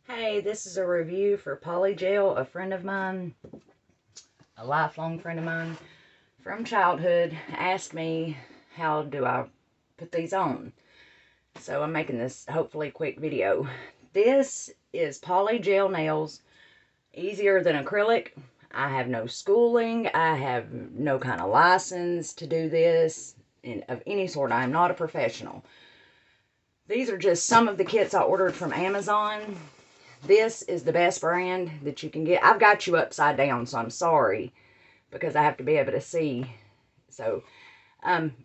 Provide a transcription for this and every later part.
Hey, this is a review for polygel. A friend of mine, a lifelong friend of mine from childhood, asked me how do I put these on. So I'm making this hopefully quick video. This is polygel nails, easier than acrylic. I have no schooling. I have no kind of license to do this of any sort. I am not a professional. These are just some of the kits I ordered from Amazon. This is the best brand that you can get. I've got you upside down, so I'm sorry, because I have to be able to see. So,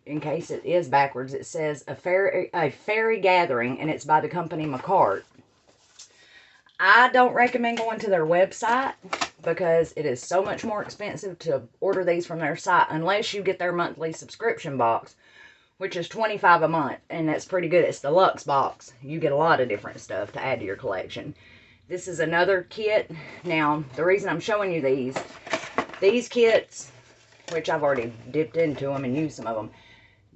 in case it is backwards, it says a fairy gathering, and it's by the company McCart. I don't recommend going to their website because it is so much more expensive to order these from their site unless you get their monthly subscription box, which is $25 a month, and that's pretty good. It's the Luxe box. You get a lot of different stuff to add to your collection. This is another kit. Now, the reason I'm showing you these kits, which I've already dipped into them and used some of them,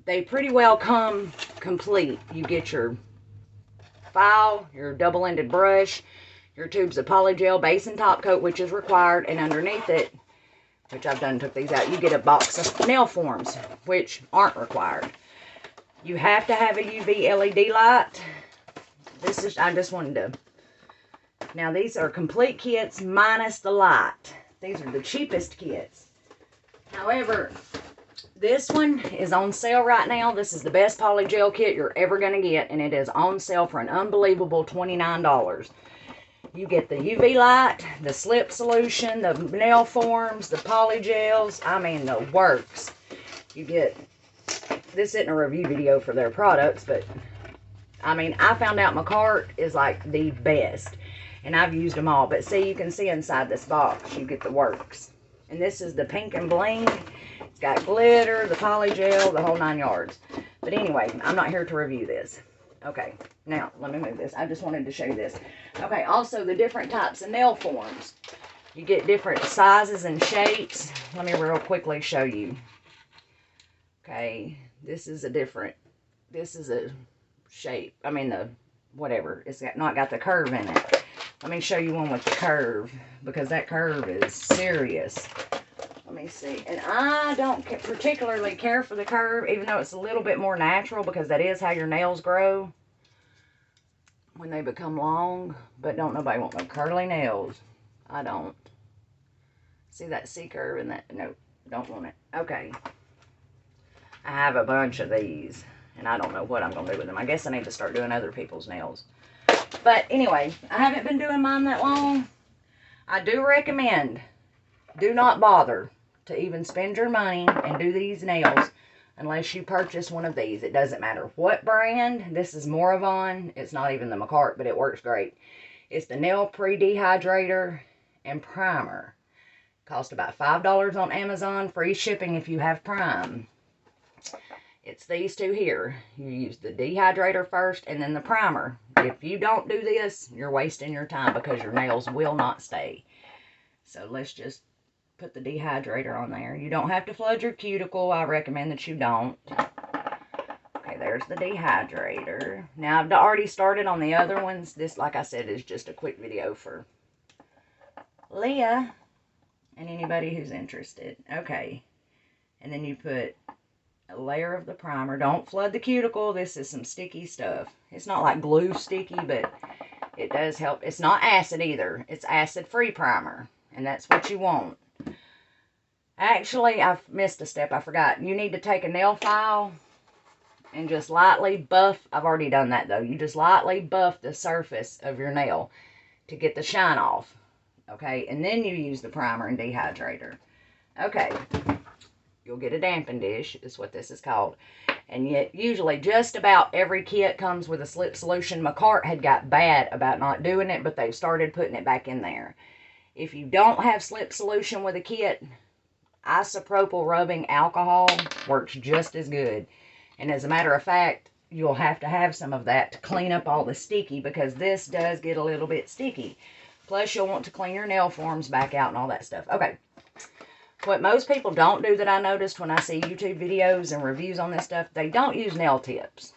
they pretty well come complete. You get your file, your double-ended brush, your tubes of polygel, base and top coat, which is required, and underneath it, which I've done took these out, you get a box of nail forms, which aren't required. You have to have a UV LED light. This is, I just wanted to, now these are complete kits minus the light. These are the cheapest kits. However, this one is on sale right now. This is the best polygel kit you're ever going to get, and it is on sale for an unbelievable $29. You get the UV light, the slip solution, the nail forms, the polygels, I mean the works. You get, this isn't a review video for their products, but I mean, I found out McCart is like the best, and I've used them all. But see, you can see inside this box, you get the works. And this is the pink and bling. It's got glitter, the polygel, the whole 9 yards. But anyway, I'm not here to review this. Okay, now, let me move this. I just wanted to show you this. Okay, also the different types of nail forms. You get different sizes and shapes. Let me real quickly show you. Okay, this is a shape. I mean, whatever. It's not got the curve in it. Let me show you one with the curve, because that curve is serious. Let me see. And I don't particularly care for the curve, even though it's a little bit more natural, because that is how your nails grow when they become long. But don't nobody want no curly nails. I don't. See that C curve in that? No, don't want it. Okay. I have a bunch of these, and I don't know what I'm going to do with them. I guess I need to start doing other people's nails. But anyway, I haven't been doing mine that long. I do recommend, do not bother to even spend your money and do these nails unless you purchase one of these. It doesn't matter what brand. This is Moravon. It's not even the McCart, but it works great. It's the Nail Pre-Dehydrator and Primer. Cost about $5 on Amazon. Free shipping if you have Prime. It's these two here. You use the dehydrator first and then the primer. If you don't do this, you're wasting your time because your nails will not stay. So let's just put the dehydrator on there. You don't have to flood your cuticle. I recommend that you don't. Okay, there's the dehydrator. Now, I've already started on the other ones. This, like I said, is just a quick video for Leah and anybody who's interested. Okay, and then you put a layer of the primer. Don't flood the cuticle. This is some sticky stuff. It's not like glue sticky, but it does help. It's not acid either. It's acid-free primer, and that's what you want. Actually, I've missed a step. I forgot. You need to take a nail file and just lightly buff. I've already done that, though. You just lightly buff the surface of your nail to get the shine off. Okay, and then you use the primer and dehydrator. Okay. You'll get a damping dish, is what this is called. And yet, usually just about every kit comes with a slip solution. McCart had got bad about not doing it, but they've started putting it back in there. If you don't have slip solution with a kit, isopropyl rubbing alcohol works just as good. And as a matter of fact, you'll have to have some of that to clean up all the sticky, because this does get a little bit sticky. Plus, you'll want to clean your nail forms back out and all that stuff. Okay. What most people don't do that I noticed when I see YouTube videos and reviews on this stuff, they don't use nail tips.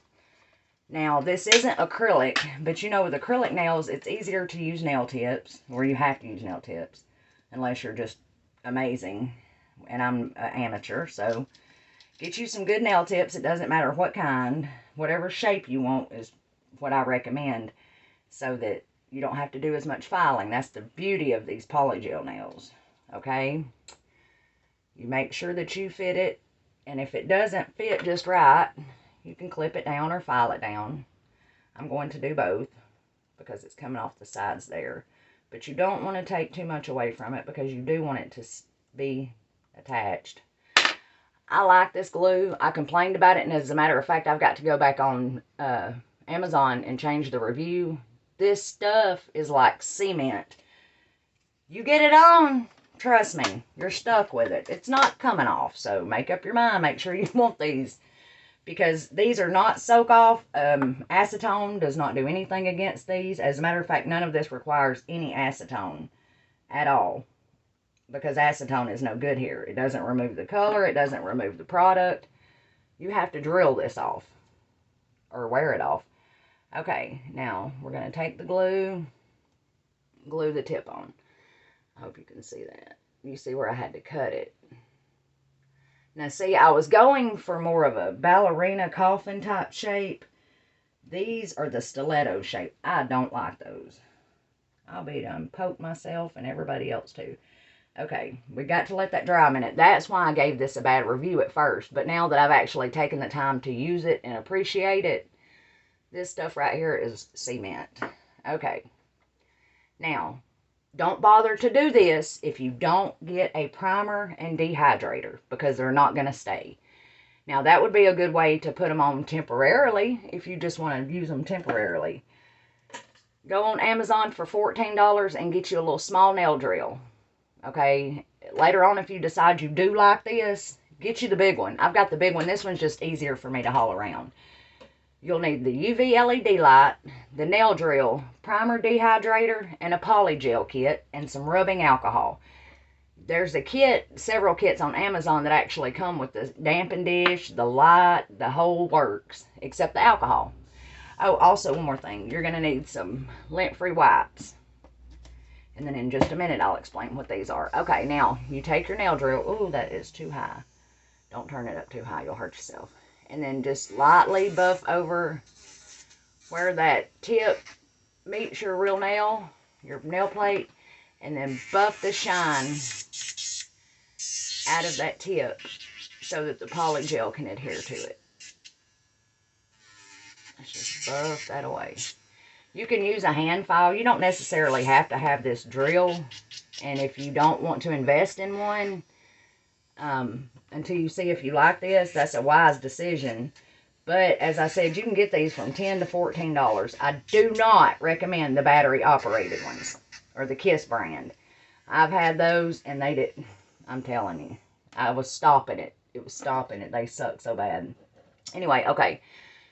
Now, this isn't acrylic, but you know, with acrylic nails, it's easier to use nail tips, or you have to use nail tips, unless you're just amazing, and I'm an amateur, so get you some good nail tips. It doesn't matter what kind, whatever shape you want is what I recommend, so that you don't have to do as much filing. That's the beauty of these polygel nails, okay? You make sure that you fit it, and if it doesn't fit just right, you can clip it down or file it down. I'm going to do both because it's coming off the sides there. But you don't want to take too much away from it because you do want it to be attached. I like this glue. I complained about it, and as a matter of fact, I've got to go back on Amazon and change the review. This stuff is like cement. You get it on, trust me, you're stuck with it. It's not coming off, so make up your mind. Make sure you want these, because these are not soak off. Acetone does not do anything against these. As a matter of fact, none of this requires any acetone at all, because acetone is no good here. It doesn't remove the color. It doesn't remove the product. You have to drill this off or wear it off. Okay, now we're going to take the glue the tip on. I hope you can see that. You see where I had to cut it. Now see, I was going for more of a ballerina coffin type shape. These are the stiletto shape. I don't like those. I'll be done poke myself and everybody else too. Okay, we got to let that dry a minute. That's why I gave this a bad review at first. But now that I've actually taken the time to use it and appreciate it, this stuff right here is cement. Okay. Now, don't bother to do this if you don't get a primer and dehydrator, because they're not going to stay. Now, that would be a good way to put them on temporarily if you just want to use them temporarily. Go on Amazon for $14 and get you a little small nail drill. Okay? Later on, if you decide you do like this, get you the big one. I've got the big one. This one's just easier for me to haul around. You'll need the UV LED light, the nail drill, primer dehydrator, and a polygel kit, and some rubbing alcohol. There's a kit, several kits on Amazon that actually come with the damping dish, the light, the whole works, except the alcohol. Oh, also one more thing. You're going to need some lint-free wipes. And then in just a minute, I'll explain what these are. Okay, now, you take your nail drill. Ooh, that is too high. Don't turn it up too high. You'll hurt yourself. And then just lightly buff over where that tip meets your real nail, your nail plate, and then buff the shine out of that tip so that the polygel can adhere to it. Let's just buff that away. You can use a hand file. You don't necessarily have to have this drill, and if you don't want to invest in one, until you see if you like this, that's a wise decision. But as I said, you can get these from $10 to $14. I do not recommend the battery operated ones or the Kiss brand. I've had those and they did. I'm telling you, I was stopping it. It was stopping it. They suck so bad. Anyway, okay.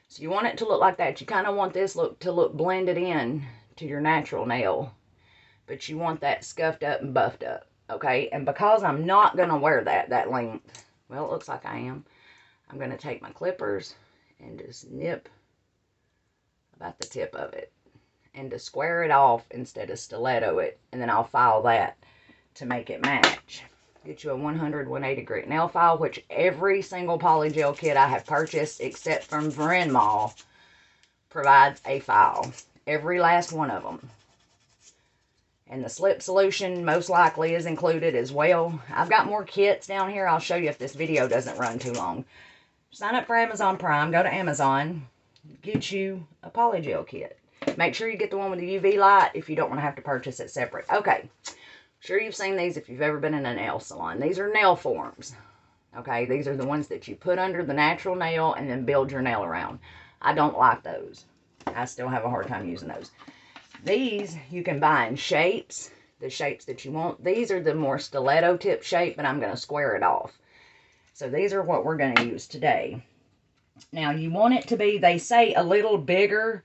So you want it to look like that. You kind of want this look to look blended in to your natural nail, but you want that scuffed up and buffed up. Okay, and because I'm not going to wear that length, well, it looks like I am, I'm going to take my clippers and just nip about the tip of it. And to square it off instead of stiletto it, and then I'll file that to make it match. Get you a 180 grit nail file, which every single polygel kit I have purchased, except from Bryn Mawr, provides a file. Every last one of them. And the slip solution most likely is included as well. I've got more kits down here. I'll show you if this video doesn't run too long. Sign up for Amazon Prime. Go to Amazon. Get you a polygel kit. Make sure you get the one with the UV light if you don't want to have to purchase it separate. Okay. Sure you've seen these if you've ever been in a nail salon. These are nail forms. Okay. These are the ones that you put under the natural nail and then build your nail around. I don't like those. I still have a hard time using those. These you can buy in shapes, the shapes that you want. These are the more stiletto tip shape, and I'm going to square it off. So these are what we're going to use today. Now you want it to be, they say, a little bigger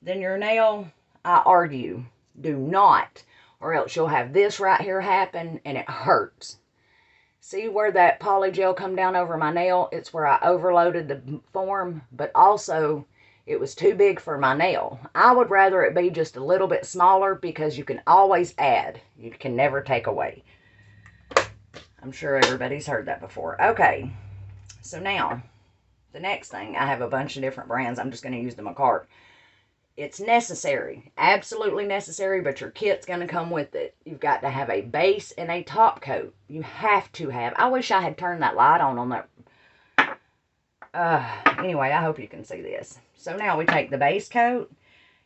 than your nail. I argue, do not, or else you'll have this right here happen, and it hurts. See where that polygel come down over my nail? It's where I overloaded the form, but also It was too big for my nail. I would rather it be just a little bit smaller because you can always add. You can never take away. I'm sure everybody's heard that before. Okay, so now, the next thing, I have a bunch of different brands. I'm just going to use the McCart. It's necessary, absolutely necessary, but your kit's going to come with it. You've got to have a base and a top coat. You have to have. I wish I had turned that light on that. Anyway, I hope you can see this. So now we take the base coat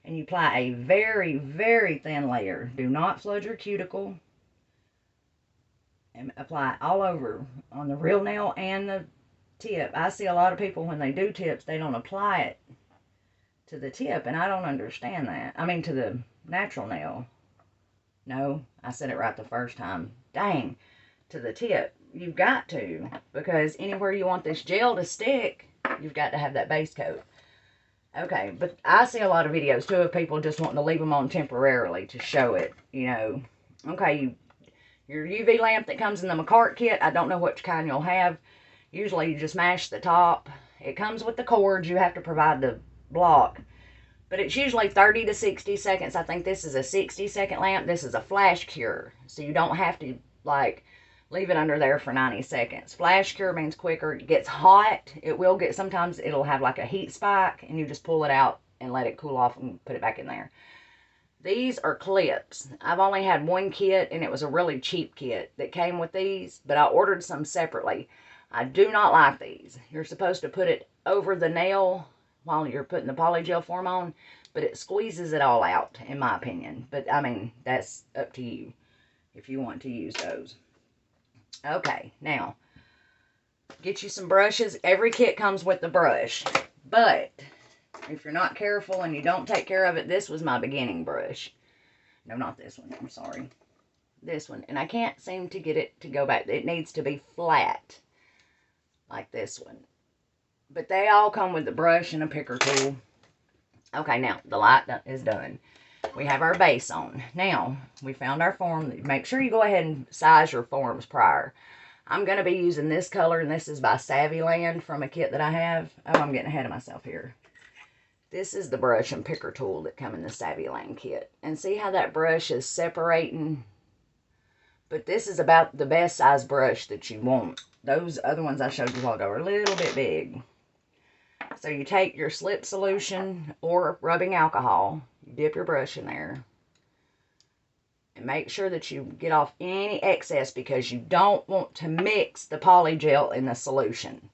and you apply a very, very thin layer. Do not flood your cuticle. And apply it all over on the real nail and the tip. I see a lot of people when they do tips, they don't apply it to the tip, and I don't understand that. I mean, to the natural nail. No, I said it right the first time. Dang, to the tip. You've got to, because anywhere you want this gel to stick, you've got to have that base coat. Okay, but I see a lot of videos, too, of people just wanting to leave them on temporarily to show it, you know. Okay, your UV lamp that comes in the McCart kit, I don't know which kind you'll have. Usually you just mash the top. It comes with the cords. You have to provide the block. But it's usually 30 to 60 seconds. I think this is a 60-second lamp. This is a flash cure. So you don't have to, like, leave it under there for 90 seconds. Flash cure means quicker. It gets hot. It will get, sometimes it'll have like a heat spike. And you just pull it out and let it cool off and put it back in there. These are clips. I've only had one kit, and it was a really cheap kit that came with these. But I ordered some separately. I do not like these. You're supposed to put it over the nail while you're putting the polygel form on, but it squeezes it all out, in my opinion. But, I mean, that's up to you if you want to use those. Okay, now, get you some brushes. Every kit comes with the brush, but if you're not careful and you don't take care of it, this was my beginning brush. No, not this one. I'm sorry. This one. And I can't seem to get it to go back. It needs to be flat, like this one. But they all come with the brush and a picker tool. Okay, now, the light is done. We have our base on. Now, we found our form. Make sure you go ahead and size your forms prior. I'm going to be using this color, and this is by Savvyland from a kit that I have. Oh, I'm getting ahead of myself here. This is the brush and picker tool that come in the Savvyland kit. And see how that brush is separating? But this is about the best size brush that you want. Those other ones I showed you a while ago are a little bit big. So you take your slip solution or rubbing alcohol, you dip your brush in there, and make sure that you get off any excess because you don't want to mix the polygel in the solution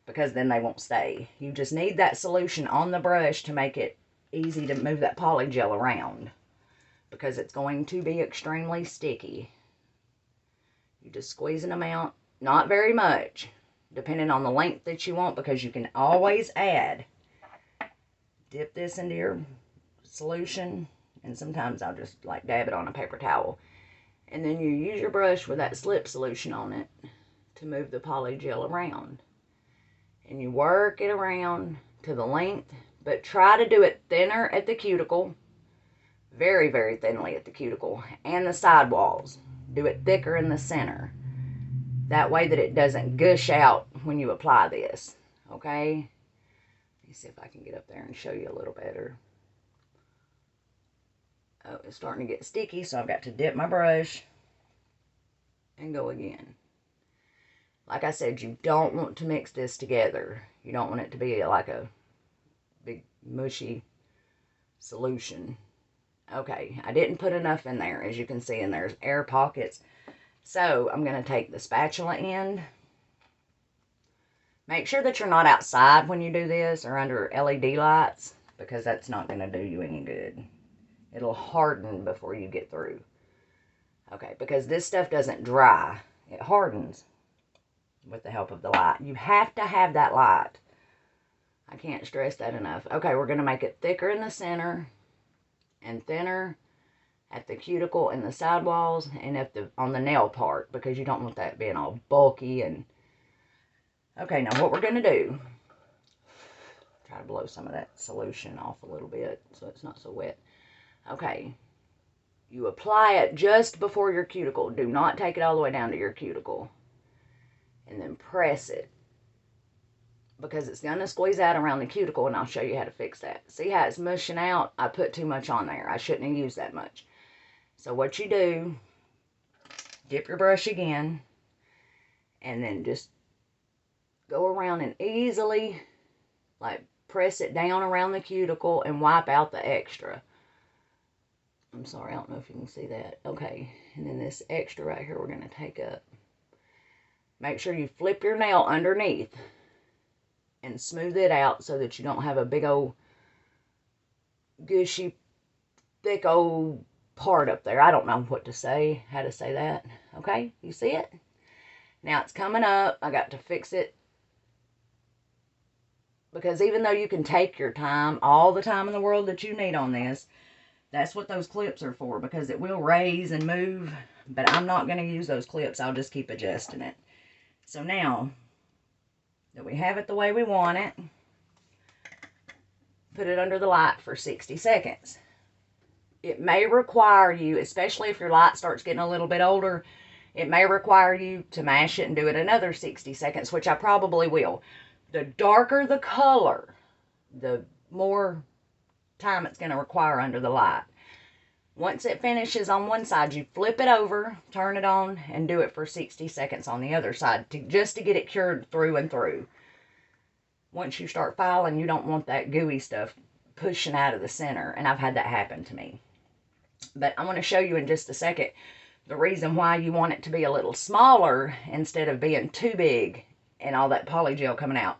because then they won't stay. You just need that solution on the brush to make it easy to move that polygel around because it's going to be extremely sticky. You just squeeze an amount, not very much, depending on the length that you want, because you can always add. Dip this into your solution, and sometimes I'll just like dab it on a paper towel. And then you use your brush with that slip solution on it to move the polygel around. And you work it around to the length, but try to do it thinner at the cuticle, very, very thinly at the cuticle, and the side walls. Do it thicker in the center. That way that it doesn't gush out when you apply this. Okay? Let me see if I can get up there and show you a little better. Oh, it's starting to get sticky, so I've got to dip my brush and go again. Like I said, you don't want to mix this together. You don't want it to be like a big mushy solution. Okay, I didn't put enough in there. As you can see, and there's air pockets. So, I'm going to take the spatula end. Make sure that you're not outside when you do this or under LED lights, because that's not going to do you any good. It'll harden before you get through. Okay, because this stuff doesn't dry. It hardens with the help of the light. You have to have that light. I can't stress that enough. Okay, we're going to make it thicker in the center and thinner at the cuticle and the sidewalls and on the nail part, because you don't want that being all bulky. And okay, now what we're going to do, try to blow some of that solution off a little bit so it's not so wet. Okay, you apply it just before your cuticle. Do not take it all the way down to your cuticle. And then press it. because it's going to squeeze out around the cuticle, and I'll show you how to fix that. See how it's mushing out? I put too much on there. I shouldn't have used that much. So what you do, dip your brush again, and then just go around and easily, like, press it down around the cuticle and wipe out the extra. I'm sorry, I don't know if you can see that. Okay, and then this extra right here we're going to take up. Make sure you flip your nail underneath and smooth it out so that you don't have a big old gushy, thick old part up there. I don't know what to say, how to say that. Okay, you see it? Now it's coming up. I got to fix it. Because even though you can take your time, all the time in the world that you need on this, that's what those clips are for, because it will raise and move. But I'm not going to use those clips. I'll just keep adjusting it. So now that we have it the way we want it, put it under the light for 60 seconds. It may require you, especially if your light starts getting a little bit older, it may require you to mash it and do it another 60 seconds, which I probably will. The darker the color, the more time it's going to require under the light. Once it finishes on one side, you flip it over, turn it on, and do it for 60 seconds on the other side, just to get it cured through and through. Once you start filing, you don't want that gooey stuff pushing out of the center, and I've had that happen to me. But I want to show you in just a second the reason why you want it to be a little smaller instead of being too big and all that polygel coming out.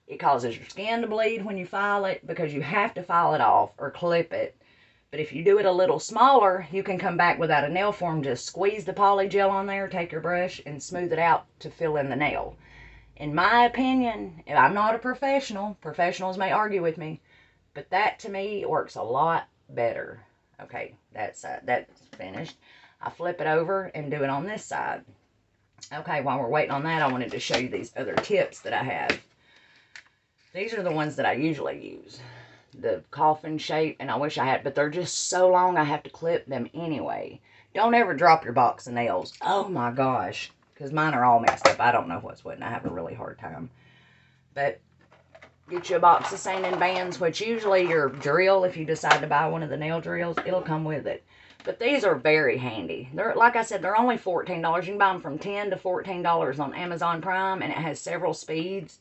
It causes your skin to bleed when you file it, because you have to file it off or clip it. But if you do it a little smaller, you can come back without a nail form, just squeeze the polygel on there, take your brush, and smooth it out to fill in the nail. In my opinion, I'm not a professional. Professionals may argue with me, but that to me works a lot better. Okay, that's finished. I flip it over and do it on this side. Okay, while we're waiting on that, I wanted to show you these other tips that I have. These are the ones that I usually use. The coffin shape, and I wish I had, but they're just so long I have to clip them anyway. Don't ever drop your box of nails. Oh my gosh, because mine are all messed up. I don't know what's what, and I have a really hard time. But get you a box of sanding bands, which usually your drill, if you decide to buy one of the nail drills, it'll come with it. But these are very handy. They're, like I said, they're only $14. You can buy them from $10 to $14 on Amazon Prime, and it has several speeds.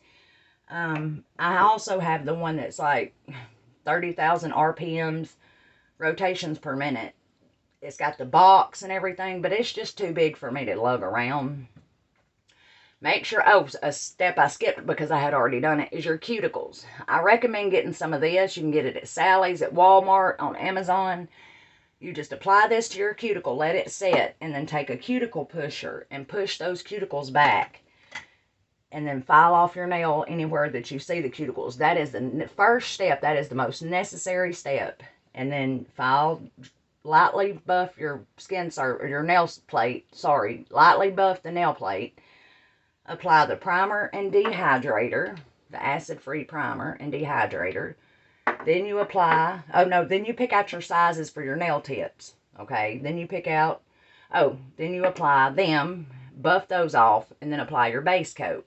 I also have the one that's like 30,000 RPMs, rotations per minute. It's got the box and everything, but it's just too big for me to lug around. Make sure, oh, a step I skipped because I had already done it, is your cuticles. I recommend getting some of this. You can get it at Sally's, at Walmart, on Amazon. You just apply this to your cuticle, let it set, and then take a cuticle pusher and push those cuticles back. And then file off your nail anywhere that you see the cuticles. That is the first step. That is the most necessary step. And then lightly buff your your nail plate. Sorry, lightly buff the nail plate. Apply the primer and dehydrator, the acid-free primer and dehydrator. Then you apply, then you pick out your sizes for your nail tips. Okay, then you pick out, then you apply them, buff those off, and then apply your base coat.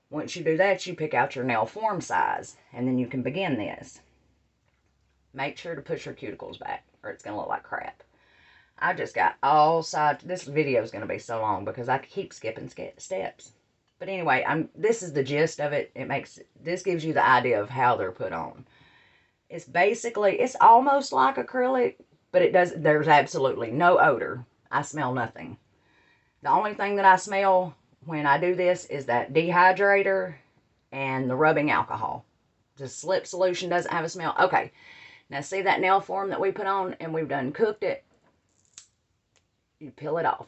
Once you do that, you pick out your nail form size, and then you can begin this. Make sure to push your cuticles back, or it's going to look like crap. I just got all sides. This video is going to be so long because I keep skipping steps. But anyway, this is the gist of it. This gives you the idea of how they're put on. It's almost like acrylic, but there's absolutely no odor. I smell nothing. The only thing that I smell when I do this is that dehydrator and the rubbing alcohol. The slip solution doesn't have a smell. Okay, now see that nail form that we put on and we've done cooked it? You peel it off.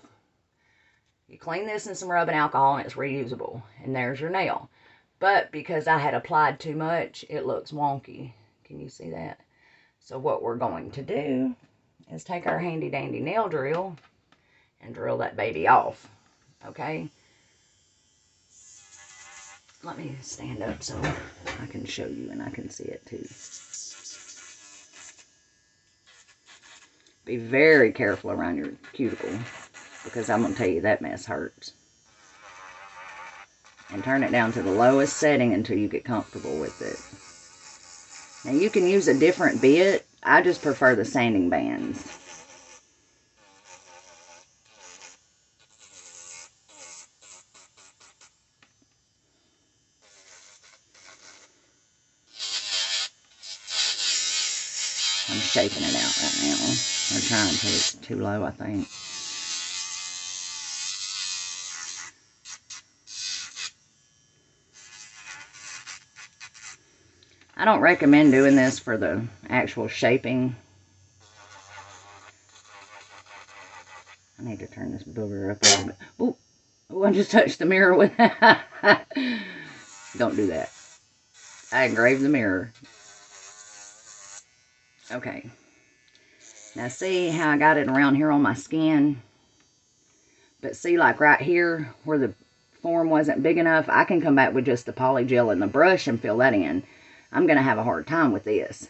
You clean this in some rubbing alcohol and it's reusable. And there's your nail. But because I had applied too much, it looks wonky. Can you see that? So what we're going to do is take our handy dandy nail drill and drill that baby off. Okay? Let me stand up so I can show you and I can see it too. Be very careful around your cuticle, because I'm going to tell you that mess hurts. and turn it down to the lowest setting until you get comfortable with it. Now you can use a different bit. I just prefer the sanding bands. I'm shaping it out right now. I'm trying to, it's too low, I think. I don't recommend doing this for the actual shaping. I need to turn this booger up a little bit. Oh, I just touched the mirror with that. Don't do that. I engraved the mirror. Okay. Now see how I got it around here on my skin? But see, like right here where the form wasn't big enough, I can come back with just the polygel and the brush and fill that in. I'm going to have a hard time with this.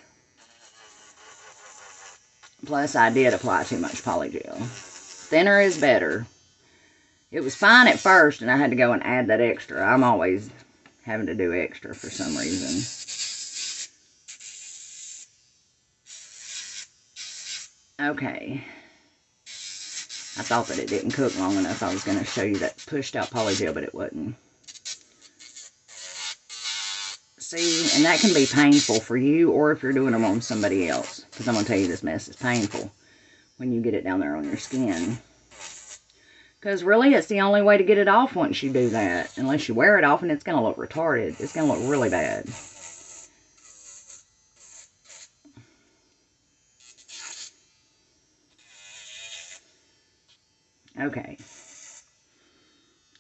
Plus, I did apply too much polygel. Thinner is better. It was fine at first, and I had to go and add that extra. I'm always having to do extra for some reason. Okay. I thought that it didn't cook long enough. I was going to show you that pushed out polygel, but it wasn't. See, and that can be painful for you or if you're doing them on somebody else. Because I'm going to tell you, this mess is painful when you get it down there on your skin. Because really, it's the only way to get it off once you do that. Unless you wear it off and it's going to look retarded. It's going to look really bad. Okay.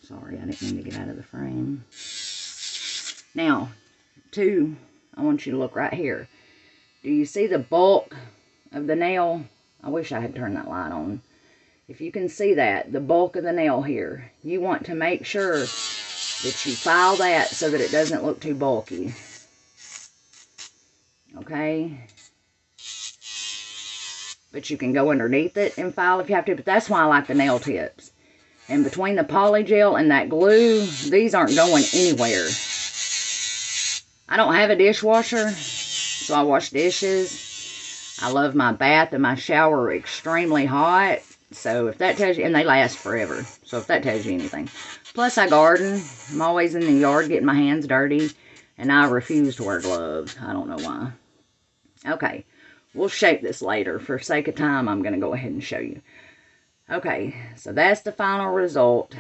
Sorry, I didn't mean to get out of the frame. Now, I want you to look right here. Do you see the bulk of the nail? I wish I had turned that light on. If you can see that, the bulk of the nail here, you want to make sure that you file that so that it doesn't look too bulky. Okay? But you can go underneath it and file if you have to, but that's why I like the nail tips. And between the polygel and that glue, these aren't going anywhere. I don't have a dishwasher, so I wash dishes. I love my bath and my shower extremely hot. So if that tells you, and they last forever. So if that tells you anything. Plus I garden. I'm always in the yard getting my hands dirty. And I refuse to wear gloves. I don't know why. Okay. We'll shape this later. For sake of time, I'm going to go ahead and show you. Okay. So that's the final result.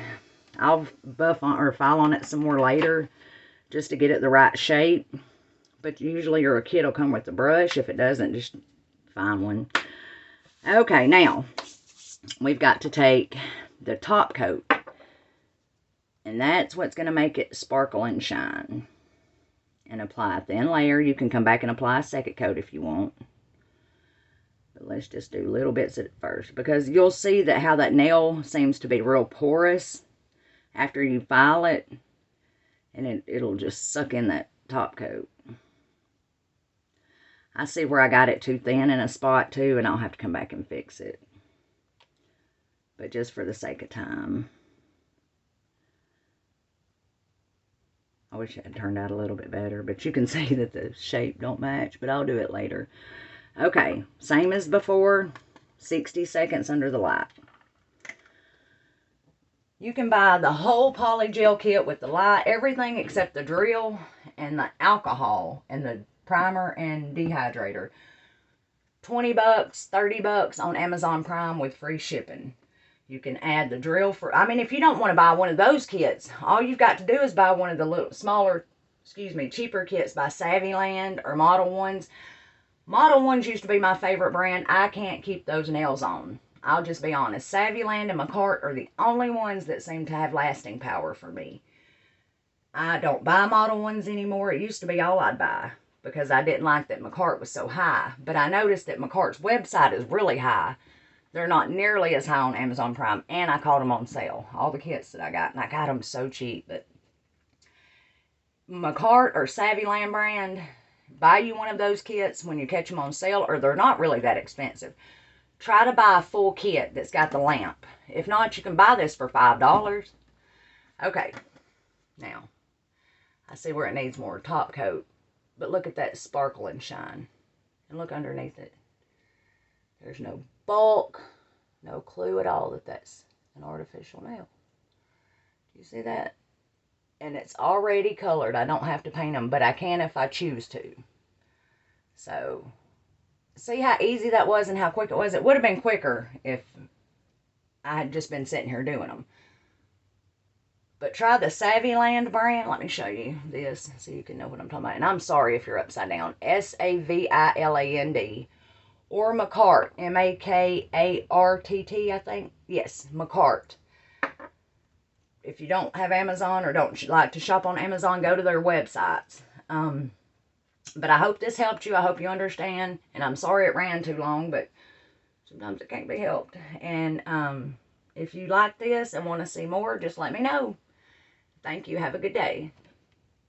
I'll buff on or file on it some more later. Just to get it the right shape. But usually your kit will come with the brush. If it doesn't, just find one. Okay, now we've got to take the top coat. And that's what's going to make it sparkle and shine. And apply a thin layer. You can come back and apply a second coat if you want. But let's just do little bits at first. Because you'll see that how that nail seems to be real porous after you file it. And it'll just suck in that top coat. I see where I got it too thin in a spot too, and I'll have to come back and fix it. But just for the sake of time. I wish it had turned out a little bit better, but you can see that the shape don't match, but I'll do it later. Okay, same as before, 60 seconds under the light. You can buy the whole polygel kit with the light, everything except the drill and the alcohol and the primer and dehydrator. 20 bucks, 30 bucks on Amazon Prime with free shipping. You can add the drill for, I mean, if you don't want to buy one of those kits, all you've got to do is buy one of the little smaller, cheaper kits by Savvyland or Model Ones. Model Ones used to be my favorite brand. I can't keep those nails on. I'll just be honest. Savvyland and McCart are the only ones that seem to have lasting power for me. I don't buy Model Ones anymore. It used to be all I'd buy because I didn't like that McCart was so high. But I noticed that McCart's website is really high. They're not nearly as high on Amazon Prime. And I caught them on sale. All the kits that I got. And I got them so cheap. But McCart or Savvyland brand, buy you one of those kits when you catch them on sale. Or they're not really that expensive. Try to buy a full kit that's got the lamp. If not, you can buy this for $5. Okay. Now, I see where it needs more top coat, but look at that sparkle and shine. And look underneath it. There's no bulk, no clue at all that that's an artificial nail. Do you see that? And it's already colored. I don't have to paint them, but I can if I choose to. So, see how easy that was and how quick it was? It would have been quicker if I had just been sitting here doing them. But try the Saviland brand. Let me show you this so you can know what I'm talking about. And I'm sorry if you're upside down. Saviland. Or Makart. Makartt, I think. Yes, Makart. If you don't have Amazon or don't like to shop on Amazon, go to their websites. But I hope this helped you. I hope you understand. And I'm sorry it ran too long, but sometimes it can't be helped. And if you like this and want to see more, just let me know. Thank you. Have a good day.